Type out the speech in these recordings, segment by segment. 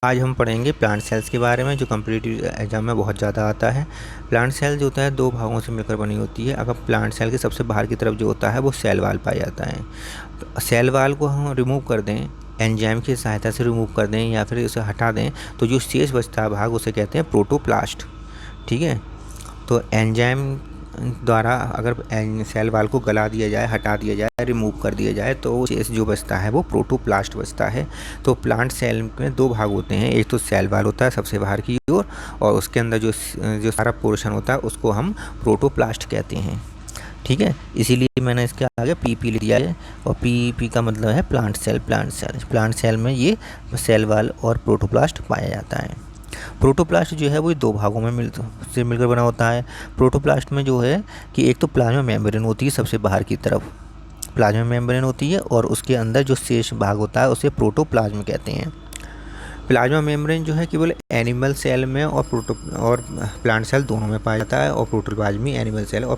आज हम पढ़ेंगे प्लांट सेल्स के बारे में, जो कम्पिटिटिव एग्जाम में बहुत ज़्यादा आता है। प्लांट सेल जो होता है दो भागों से मिलकर बनी होती है। अगर प्लांट सेल के सबसे बाहर की तरफ जो होता है वो सेल वाल पाया जाता है। तो सेल वाल को हम रिमूव कर दें, एंजाइम की सहायता से रिमूव कर दें या फिर उसे हटा दें, तो जो शेष बचता है भाग उसे कहते हैं प्रोटोप्लास्ट। ठीक है, तो एंजाइम द्वारा अगर सेल वाल को गला दिया जाए, हटा दिया जाए, रिमूव कर दिया जाए, तो शेष जो बचता है वो प्रोटोप्लास्ट बचता है। तो प्लांट सेल में दो भाग होते हैं, एक तो सेल वाल होता है सबसे बाहर की ओर, और उसके अंदर जो सारा पोर्शन होता है उसको हम प्रोटोप्लास्ट कहते हैं। ठीक है, इसीलिए मैंने इसके आगे पीपी लिख दिया है, और पीपी का मतलब है प्लांट सेल। प्लांट सेल में ये सेल वाल और प्रोटोप्लास्ट पाया जाता है। प्रोटोप्लास्ट जो है वो दो भागों में मिलकर बना होता है। प्रोटोप्लास्ट में जो है कि एक तो प्लाज्मा मेम्ब्रेन होती है, सबसे बाहर की तरफ प्लाज्मा मेम्ब्रेन होती है, और उसके अंदर जो शेष भाग होता है उसे प्रोटोप्लाज्म कहते हैं। प्लाज्मा मेम्ब्रेन जो है केवल एनिमल सेल में और प्लांट सेल दोनों में पाया जाता है, और प्रोटोप्लाज्म एनिमल सेल और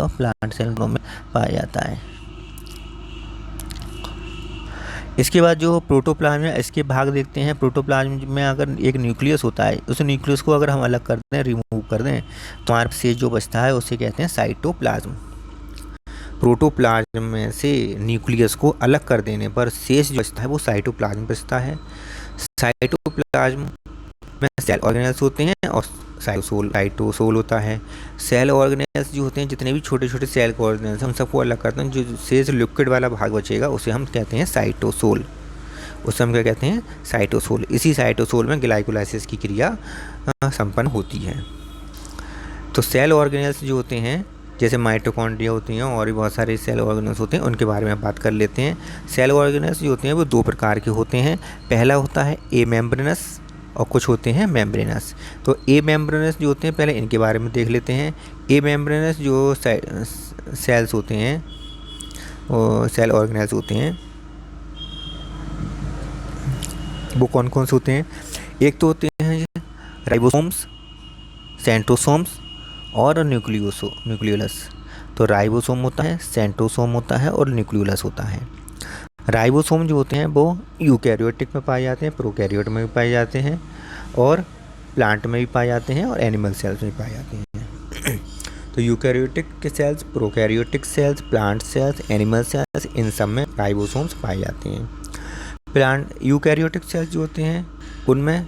प्लांट सेल दोनों में पाया जाता है। इसके बाद जो प्रोटोप्लाज्म है इसके भाग देखते हैं। प्रोटोप्लाज्म में अगर एक न्यूक्लियस होता है, उस न्यूक्लियस को अगर हम अलग कर दें, रिमूव कर दें, तो हमारे शेष जो बचता है उसे कहते हैं साइटोप्लाज्म। प्रोटोप्लाज्म में से न्यूक्लियस को अलग कर देने पर शेष जो बचता है वो साइटोप्लाज्म बचता है। साइटोप्लाज्म में सेल ऑर्गेनेल्स होते हैं और साइटोसोल होता है। सेल ऑर्गेनेल्स जो होते हैं, जितने भी छोटे छोटे सेल ऑर्गेनेल्स हैं उन सबको अलग करते हैं। जो शेष लिक्विड वाला भाग बचेगा उसे हम कहते हैं साइटोसोल। उसे हम क्या कहते हैं? साइटोसोल। इसी साइटोसोल में ग्लाइकोलाइसिस की क्रिया संपन्न होती है। तो सेल ऑर्गेनेल्स जो होते हैं, जैसे माइटोकॉन्ड्रिया होती हैं और भी बहुत सारे सेल ऑर्गेनेल्स होते हैं, उनके बारे में बात कर लेते हैं। सेल ऑर्गेनेल्स जो होते हैं वो दो प्रकार के होते हैं। पहला होता है ए मेम्ब्रेनस और कुछ होते हैं मेम्ब्रेनस। तो ए मेम्ब्रेनस जो होते हैं, पहले इनके बारे में देख लेते हैं। ए मेम्ब्रेनस जो सेल्स होते हैं, वो सेल ऑर्गेनेल्स होते हैं, वो कौन कौन से होते हैं? एक तो होते हैं राइबोसोम्स, सेंट्रोसोम्स और न्यूक्लियोलस। तो राइबोसोम होता है, सेंट्रोसोम होता है और न्यूक्लियोलस होता है। राइबोसोम जो होते हैं वो यूकैरियोटिक में पाए जाते हैं, प्रोकैरियोट में भी पाए जाते हैं, और प्लांट में भी पाए जाते हैं, और एनिमल सेल्स में भी पाए जाते हैं। तो यूकैरियोटिक के cells, prokaryotic cells, plant cells, animal cells, इन सब में राइबोसोम्स पाए जाते हैं। यूकैरियोटिक सेल्स जो होते हैं उनमें,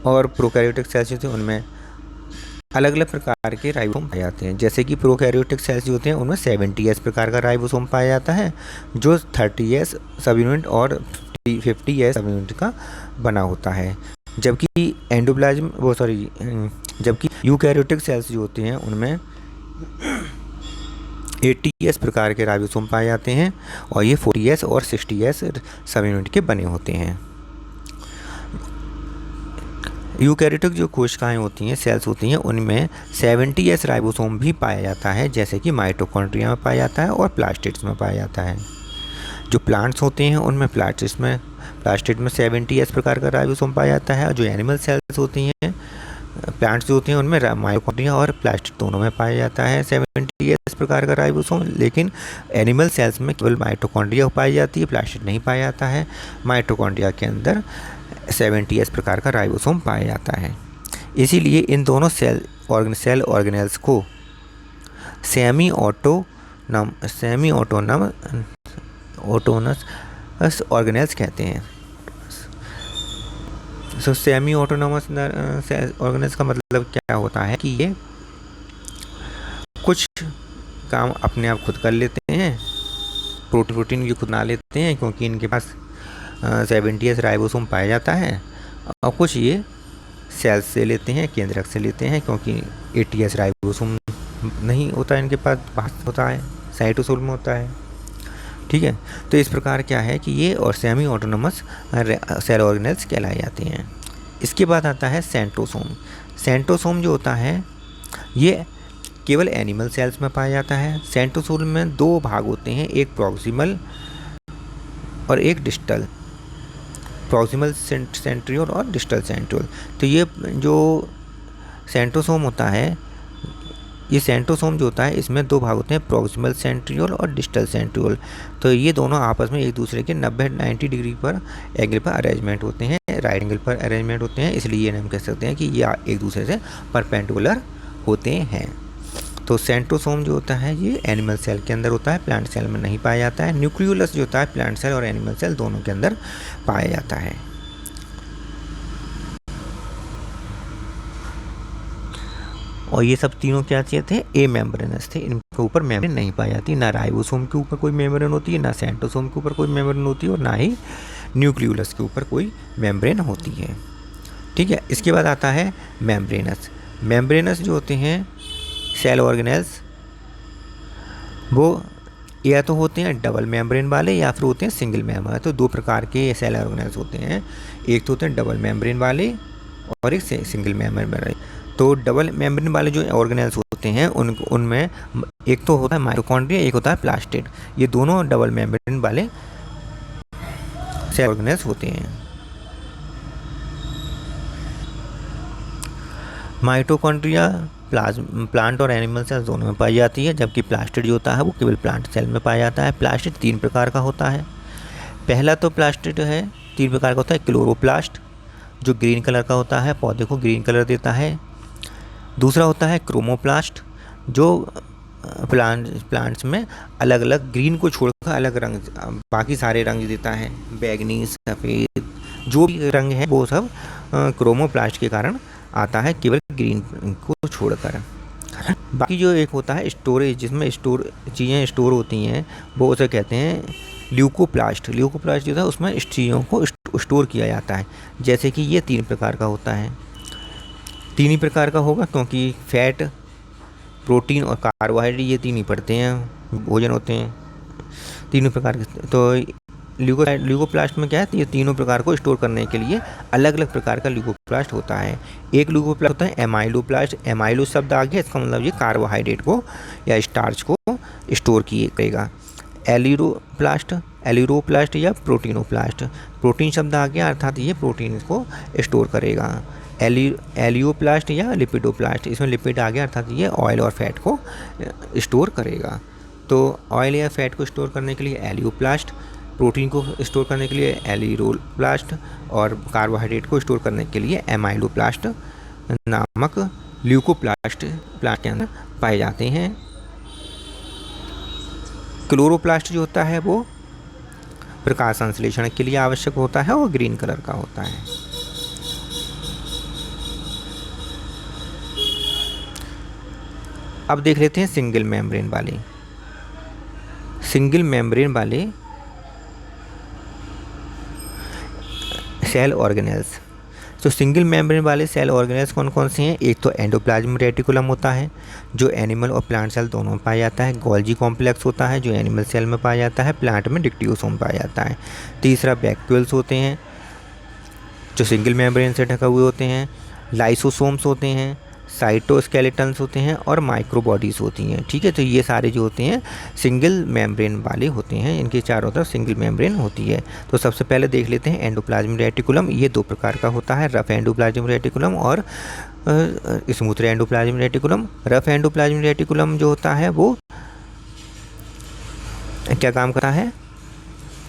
और प्रोकैरियोटिक सेल्स जो होते हैं उनमें अलग अलग प्रकार के राइबोसोम पाए जाते हैं। जैसे कि प्रोकैरियोटिक सेल्स जो होते हैं उनमें 70S प्रकार का राइबोसोम पाया जाता है, जो 30S सब यूनिट और 50S सब यूनिट का बना होता है। जबकि जबकि यूकैरियोटिक सेल्स जो होते हैं उनमें 80S प्रकार के राइबोसोम पाए जाते हैं, और ये 40S और 60S सब यूनिट के बने होते हैं। यूकैरियोटिक जो कोशिकाएं होती हैं, सेल्स होती हैं, उनमें 70S राइबोसोम भी पाया जाता है, जैसे कि माइटोकॉन्ड्रिया में पाया जाता है और प्लास्टिड्स में पाया जाता है। जो प्लांट्स होते हैं उनमें प्लास्टिड में 70S प्रकार का राइबोसोम पाया जाता है, और जो एनिमल सेल्स होती हैं, प्लांट्स जो होती हैं, उनमें माइटोकॉन्ड्रिया और प्लास्टिड दोनों में पाया जाता है 70S प्रकार का राइबोसोम। लेकिन एनिमल सेल्स में केवल माइटोकॉन्ड्रिया पाई जाती है, प्लास्टिड नहीं पाया जाता है। माइटोकॉन्ड्रिया के अंदर 70S प्रकार का राइबोसोम पाया जाता है। इसीलिए इन दोनों सेल ऑर्गेनेल्स को सेमी ऑटोनमस ऑर्गेनेल्स कहते हैं। सेमी ऑटोनमस ऑर्गेनेल्स का मतलब क्या होता है कि ये कुछ काम अपने आप खुद कर लेते हैं, प्रोटीन भी खुद बना लेते हैं, क्योंकि इनके पास 70S राइबोसोम पाया जाता है, और कुछ ये सेल्स से लेते हैं, केंद्रक से लेते हैं, क्योंकि 80S राइबोसोम नहीं होता है इनके पास होता है, साइटोसोल में होता है। ठीक है, तो इस प्रकार क्या है कि ये और सेमी ऑटोनमस सेल ऑर्गेनेल्स कहलाए जाते हैं। इसके बाद आता है सेंट्रोसोम। सेंट्रोसोम जो होता है ये केवल एनिमल सेल्स में पाया जाता है। सेंट्रोसोम में दो भाग होते हैं, एक प्रॉक्सिमल और एक डिस्टल, प्रॉक्सिमल सेंट्रियोल और डिस्टल सेंट्रियोल। तो ये जो सेंट्रोसोम होता है ये सेंट्रोसोम जो होता है इसमें दो भाग होते हैं, प्रॉक्सिमल सेंट्रियोल और डिस्टल सेंट्रियोल। तो ये दोनों आपस में एक दूसरे के 90 डिग्री पर एंगल पर अरेंजमेंट होते हैं, राइट एंगल पर अरेंजमेंट होते हैं, इसलिए ये हम कह सकते हैं कि ये एक दूसरे से परपेंडिकुलर होते हैं। तो सेंट्रोसोम जो होता है ये एनिमल सेल के अंदर होता है, प्लांट सेल में नहीं पाया जाता है। न्यूक्लियोलस जो होता है प्लांट सेल और एनिमल सेल दोनों के अंदर पाया जाता है। और ये सब तीनों क्या थे, ए मेम्ब्रेनस थे, इनके ऊपर मेम्ब्रेन नहीं पाई जाती, ना राइबोसोम के ऊपर कोई मेम्ब्रेन होती है, ना सेंट्रोसोम के ऊपर कोई मेम्ब्रेन होती है, और ना ही न्यूक्लियोलस के ऊपर कोई मेम्ब्रेन होती है। ठीक है, इसके बाद आता है मेम्ब्रेनस। मेम्ब्रेनस जो होते हैं सेल ऑर्गेनेल्स वो या तो होते हैं डबल मेम्ब्रेन वाले या फिर होते हैं सिंगल मेम्ब्रेन। तो दो प्रकार के सेल ऑर्गेनेल्स होते हैं, एक तो होते हैं डबल मेम्ब्रेन वाले और एक सिंगल मेम्ब्रेन वाले। तो डबल मेम्ब्रेन वाले जो ऑर्गेनेल्स होते हैं उनमें एक तो होता है माइटोकॉन्ड्रिया, एक होता है प्लास्टिड। ये दोनों डबल मेम्ब्रेन वाले सेल ऑर्गेनेल्स होते हैं। माइटोकॉन्ड्रिया प्लांट और एनिमल सेल्स दोनों में पाई जाती है, जबकि प्लास्टिड जो होता है वो केवल प्लांट सेल में पाया जाता है। प्लास्टिड 3 प्रकार का होता है। पहला तो प्लास्टिड है 3 प्रकार का होता है। क्लोरोप्लास्ट जो ग्रीन कलर का होता है, पौधे को ग्रीन कलर देता है। दूसरा होता है क्रोमोप्लास्ट जो प्लांट्स में अलग अलग ग्रीन को छोड़कर अलग रंग बाकी सारे रंग देता है, बैगनी, सफ़ेद, जो भी रंग है वो सब क्रोमोप्लास्ट के कारण आता है, केवल ग्रीन को छोड़कर। बाकी जो एक होता है स्टोरेज, जिसमें चीज़ें स्टोर होती हैं, वो उसे कहते हैं ल्यूकोप्लास्ट। ल्यूकोप्लास्ट जो था उसमें चीज़ों को स्टोर किया जाता है। जैसे कि ये 3 प्रकार का होता है। 3 ही प्रकार का होगा क्योंकि फैट, प्रोटीन और कार्बोहाइड्रेट ये 3 ही पड़ते हैं, भोजन होते हैं, तीनों प्रकार के। तो ल्यूकोप्लास्ट में क्या है, ये तीनों प्रकार को स्टोर करने के लिए अलग अलग प्रकार का ल्यूकोप्लास्ट होता है। एक ल्यूकोप्लास्ट होता है एमाइलोप्लास्ट। एमाइलो शब्द आ गया, इसका मतलब ये कार्बोहाइड्रेट को या स्टार्च को स्टोर किए करेगा। एलिरोप्लास्ट या प्रोटीनोप्लास्ट, प्रोटीन शब्द आ गया, अर्थात ये प्रोटीन को स्टोर करेगा। एलियोप्लास्ट या लिपिडोप्लास्ट, इसमें लिपिड आ गया, अर्थात ये ऑयल और फैट को स्टोर करेगा। तो ऑयल या फैट को स्टोर करने के लिए एलियोप्लास्ट, प्रोटीन को स्टोर करने के लिए एलिरोप्लास्ट और कार्बोहाइड्रेट को स्टोर करने के लिए एमाइलोप्लास्ट नामक ल्यूकोप्लास्ट प्लांट के अंदर पाए जाते हैं। क्लोरोप्लास्ट जो होता है वो प्रकाश संश्लेषण के लिए आवश्यक होता है और ग्रीन कलर का होता है। अब देख लेते हैं सिंगल मेम्ब्रेन वाले। सिंगल मेम्ब्रेन वाले सेल ऑर्गेनेल्स। तो सिंगल मेम्ब्रेन वाले सेल ऑर्गेनेल्स कौन कौन से हैं? एक तो एंडोप्लाज्म रेटिकुलम होता है जो एनिमल और प्लांट सेल दोनों में पाया जाता है। गोल्जी कॉम्प्लेक्स होता है जो एनिमल सेल में पाया जाता है, प्लांट में डिक्टियोसोम पाया जाता है। तीसरा वैक्यूल्स होते हैं जो सिंगल मेम्ब्रेन से ढके हुए होते हैं। लाइसोसोम्स होते हैं, साइटोस्केलेटन्स होते हैं और माइक्रोबॉडीज़ होती हैं। ठीक है, तो ये सारे जो होते हैं सिंगल मेम्ब्रेन वाले होते हैं, इनके चारों तरफ सिंगल मेम्ब्रेन होती है। तो सबसे पहले देख लेते हैं एंडोप्लाज्म रेटिकुलम। ये 2 प्रकार का होता है, रफ एंडोप्लाज्म रेटिकुलम और smooth endoplasm reticulum. Rough endoplasm reticulum जो होता है वो क्या काम करता है,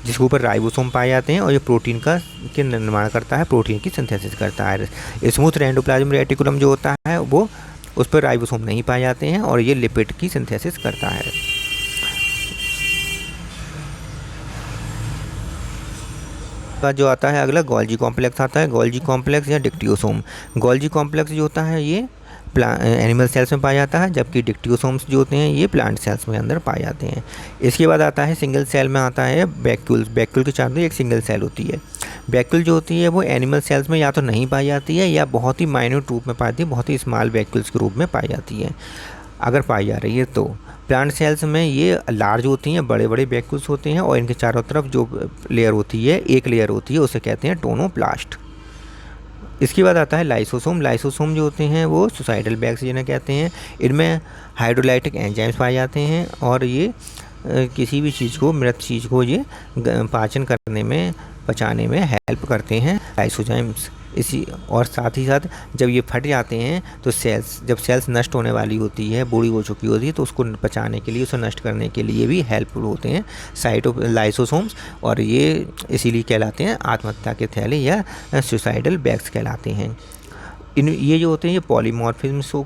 जिसके ऊपर राइबोसोम पाए जाते हैं और ये प्रोटीन के निर्माण करता है, प्रोटीन की सिंथेसिस करता है। स्मूथ एंडोप्लाज्म रेटिकुलम जो होता है वो उस पर राइबोसोम नहीं पाए जाते हैं और ये लिपिड की सिंथेसिस करता है। का जो आता है अगला गोल्जी कॉम्प्लेक्स आता है। गोल्जी कॉम्प्लेक्स या डिक्टियोसोम। गोल्जी कॉम्प्लेक्स जो होता है ये एनिमल सेल्स में पाया जाता है, जबकि डिक्टियोसोम्स जो होते हैं ये प्लांट सेल्स में अंदर पाए जाते हैं। इसके बाद आता है सिंगल सेल में आता है वैक्यूल्स। वैक्यूल के चारों एक सिंगल सेल होती है। वैक्यूल जो होती है वो एनिमल सेल्स में या तो नहीं पाई जाती है या बहुत ही माइन्यूट रूप में पाई जाती है, बहुत ही स्मॉल वैक्यूल्स के रूप में पाई जाती है। अगर पाई जा रही है तो प्लांट सेल्स में ये लार्ज होती हैं, बड़े बड़े वैक्यूल्स होते हैं और इनके चारों तरफ जो लेयर होती है, एक लेयर होती है, उसे कहते हैं टोनोप्लास्ट। इसके बाद आता है लाइसोसोम। लाइसोसोम जो होते हैं वो सुसाइडल बैग्स जिन्हें कहते हैं। इनमें हाइड्रोलाइटिक एंजाइम्स पाए जाते हैं और ये किसी भी चीज़ को, मृत चीज़ को ये पाचन करने में, पचाने में हेल्प करते हैं लाइसोजाइम्स। इसी और साथ ही साथ जब ये फट जाते हैं तो जब सेल्स नष्ट होने वाली होती है, बूढ़ी हो चुकी होती है, तो उसको बचाने के लिए, उसे नष्ट करने के लिए भी हेल्पफुल होते हैं लाइसोसोम्स, और ये इसीलिए कहलाते हैं आत्महत्या के थैले या सुसाइडल बैग्स कहलाते हैं। ये जो होते हैं ये पॉलीमॉर्फिज्म शो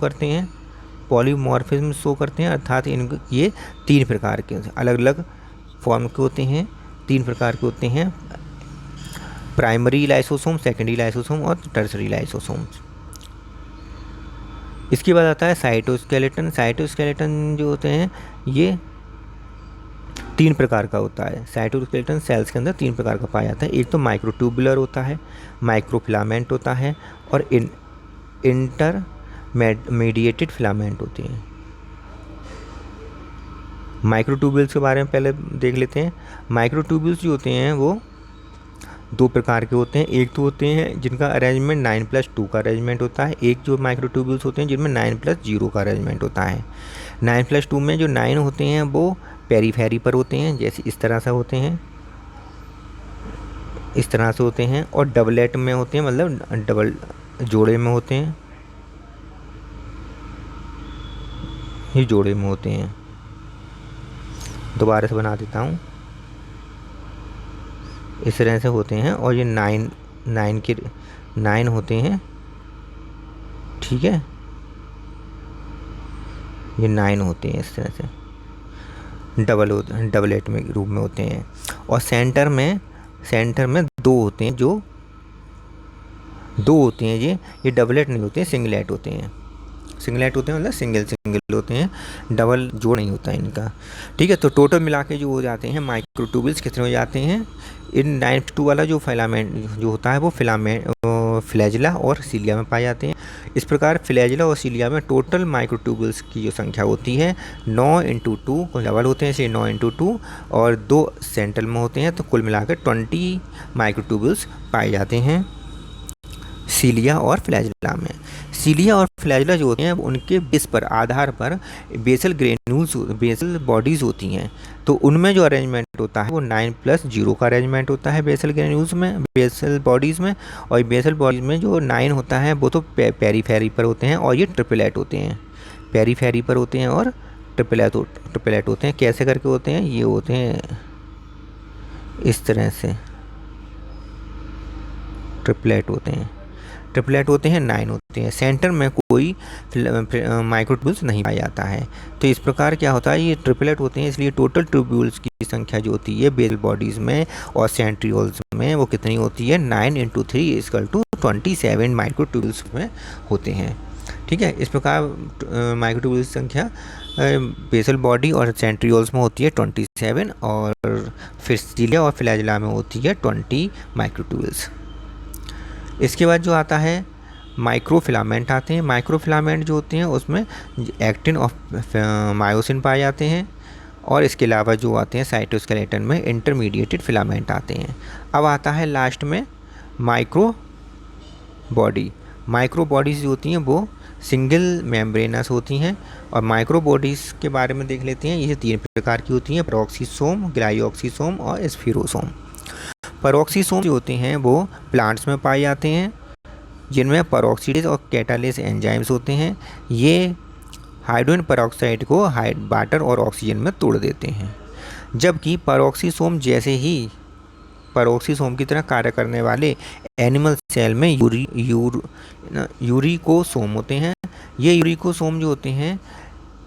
करते हैं, अर्थात ये 3 प्रकार के अलग अलग फॉर्म के होते हैं, 3 प्रकार के होते हैं, प्राइमरी लाइसोसोम, सेकेंडरी लाइसोसोम और टर्सरी लाइसोसोम। इसके बाद आता है साइटोस्केलेटन जो होते हैं ये 3 प्रकार का होता है। साइटोस्केलेटन सेल्स के अंदर 3 प्रकार का पाया जाता है। एक तो माइक्रोट्यूबुलर होता है, माइक्रोफिलामेंट होता है और इंटरमीडिएटेड फिलामेंट होते हैं। माइक्रोट्यूबुल्स के बारे में पहले देख लेते हैं। माइक्रोट्यूबुल्स जो होते हैं वो 2 प्रकार के होते हैं। एक तो होते हैं जिनका अरेंजमेंट 9+2 का अरेंजमेंट होता है, एक जो माइक्रोट्यूबुल्स होते हैं जिनमें 9+0 का अरेंजमेंट होता है। 9+2 में जो 9 होते हैं वो पेरीफेरी पर होते हैं, जैसे इस तरह से होते हैं, इस तरह से होते हैं, और डबलेट में होते हैं, मतलब डबल जोड़े में होते हैं, ये जोड़े में होते हैं। दोबारा से बना देता हूँ, इस तरह से होते हैं, और ये 9 होते हैं, ठीक है, ये 9 होते हैं, इस तरह से डबलेट में रूप में होते हैं। और सेंटर में 2 होते हैं, जो 2 होते हैं, ये डबलेट नहीं होते हैं, सिंगलेट होते हैं, मतलब सिंगल होते हैं, डबल जोड़ नहीं होता है इनका, ठीक है। तो टोटल मिला के जो हो जाते हैं माइक्रोट्यूबुल्स कितने हो जाते हैं, इन 9+2 वाला जो फिलामेंट जो होता है वो फ्लैजिला और सीलिया में पाए जाते हैं। इस प्रकार फ्लैजिला और सीलिया में टोटल माइक्रोट्यूबुल्स की जो संख्या होती है 9 × 2 को डबल होते हैं, इसलिए 9 × 2 और 2 सेंट्रल में होते हैं, तो कुल मिलाकर 20 माइक्रोट्यूबुल्स पाए जाते हैं सीलिया और फ्लैजिला में। सीलिया और फ्लैजिला जो होते हैं उनके बेस पर आधार पर बेसल बॉडीज़ होती हैं, तो उनमें जो अरेंजमेंट होता है वो 9+0 का अरेंजमेंट होता है बेसल बॉडीज़ में। और बेसल बॉडीज़ में जो 9 होता है वो तो पेरीफेरी पर होते हैं, और ये ट्रिपलेट होते हैं, पेरीफेरी पर होते हैं और ट्रिपलेट होते हैं। कैसे करके होते हैं, ये होते हैं इस तरह से ट्रिपलेट होते हैं, 9 होते हैं। सेंटर में कोई माइक्रोट्यूबुल्स नहीं पाया जाता है। तो इस प्रकार क्या होता है, ये ट्रिपलेट होते हैं, इसलिए टोटल ट्यूबुल्स की संख्या जो होती है बेसल बॉडीज़ में और सेंट्रियोल्स में वो कितनी होती है, 9 × 3 = 27 माइक्रोट्यूबुल्स में होते हैं, ठीक है। इस प्रकार माइक्रोट्यूबुल्स की संख्या बेसल बॉडी और सेंट्रियोल्स में होती है 27, और फिर सीलिया और फ्लैजिला में होती है 20 माइक्रोट्यूबुल्स। इसके बाद जो आता है माइक्रोफिलामेंट आते हैं। माइक्रोफिलामेंट जो होते हैं उसमें एक्टिन और मायोसिन पाए जाते हैं, और इसके अलावा जो आते हैं साइटोस्केलेटन में इंटरमीडिएटेड फिलामेंट आते हैं। अब आता है लास्ट में माइक्रो बॉडीज़ जो होती हैं वो सिंगल मेम्ब्रेनस होती हैं, और माइक्रो बॉडीज़ के बारे में देख लेते हैं। ये 3 प्रकार की होती हैं, पेरोक्सीसोम, ग्लाइऑक्सीसोम और स्फीरोसोम। पेरोक्सीसोम जो होते हैं वो प्लांट्स में पाए जाते हैं, जिनमें पेरोक्सीडेज और कैटालेस एंजाइम्स होते हैं। ये हाइड्रोजन पेरोक्साइड को वाटर और ऑक्सीजन में तोड़ देते हैं, जबकि पेरोक्सीसोम जैसे ही पेरोक्सीसोम की तरह कार्य करने वाले एनिमल सेल में यूरिकोसोम होते हैं। ये यूरिकोसोम जो होते हैं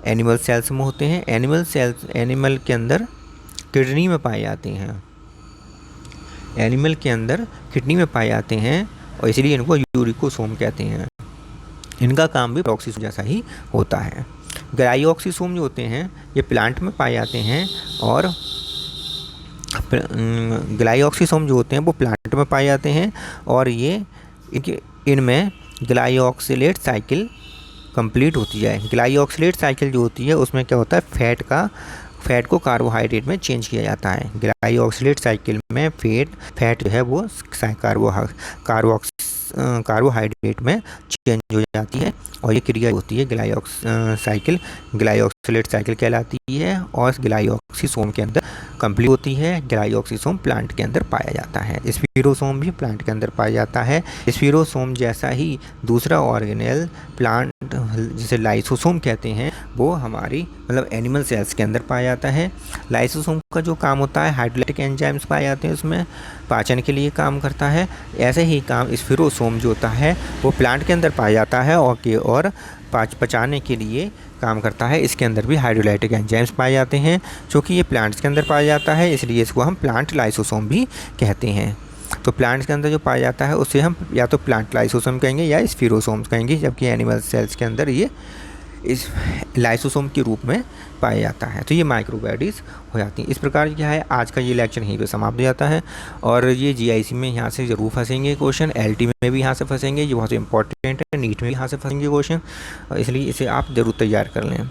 एनिमल सेल्स में होते हैं। एनिमल के अंदर किडनी में पाए जाते हैं, और इसीलिए इनको यूरिकोसोम कहते हैं। इनका काम भी पेरोक्सीसोम जैसा ही होता है। ग्लाइऑक्सीसोम जो होते हैं ये प्लांट में पाए जाते हैं, और ग्लाइऑक्सीसोम जो होते हैं वो प्लांट में पाए जाते हैं, और ये इनमें ग्लाइऑक्सिलेट साइकिल कंप्लीट होती है। ग्लाइऑक्सिलेट साइकिल जो होती है उसमें क्या होता है, फैट को कार्बोहाइड्रेट में चेंज किया जाता है। ग्लाइऑक्सिलेट साइकिल में फैट जो है वो कार्बोहाइड्रेट में चेंज हो जाती है और ये क्रिया होती है ग्लाइऑक्सिलेट साइकिल कहलाती है और ग्लाइऑक्सिसोम के अंदर कंप्लीट होती है। ग्लाइऑक्सिसोम प्लांट के अंदर पाया जाता है। स्पिरोसोम भी प्लांट के अंदर पाया जाता है। स्पिरोसोम जैसा ही दूसरा ऑर्गेनेल प्लांट जिसे लाइसोसोम कहते हैं वो हमारी मतलब एनिमल सेल्स के अंदर पाया जाता है। लाइसोसोम का जो काम होता है हाइड्रोलाइटिक एंजाइम्स पाए जाते हैं उसमें, पाचन के लिए काम करता है। ऐसे ही काम स्पिरोसोम जो होता है वो प्लांट के अंदर पाया जाता है और पचाने के लिए काम करता है। इसके अंदर भी हाइड्रोलाइटिक एंजाइम्स पाए जाते हैं। चूँकि ये प्लांट्स के अंदर पाया जाता है इसलिए इसको हम प्लांट लाइसोसोम भी कहते हैं। तो प्लांट्स के अंदर जो पाया जाता है उसे हम या तो प्लांट लाइसोसोम कहेंगे या स्पिरोसोम्स कहेंगे, जबकि एनिमल सेल्स के अंदर ये इस लाइसोसोम के रूप में पाया जाता है। तो ये माइक्रोबॉडीज़ हो जाती हैं। इस प्रकार क्या है आज का ये लेक्चर यहीं पे समाप्त हो जाता है। और ये जीआईसी में यहाँ से ज़रूर फंसेंगे क्वेश्चन, एलटी में भी यहाँ से फंसेंगे, ये बहुत इंपॉर्टेंट है, नीट में भी यहाँ से फंसेंगे क्वेश्चन, इसलिए इसे आप ज़रूर तैयार कर लें।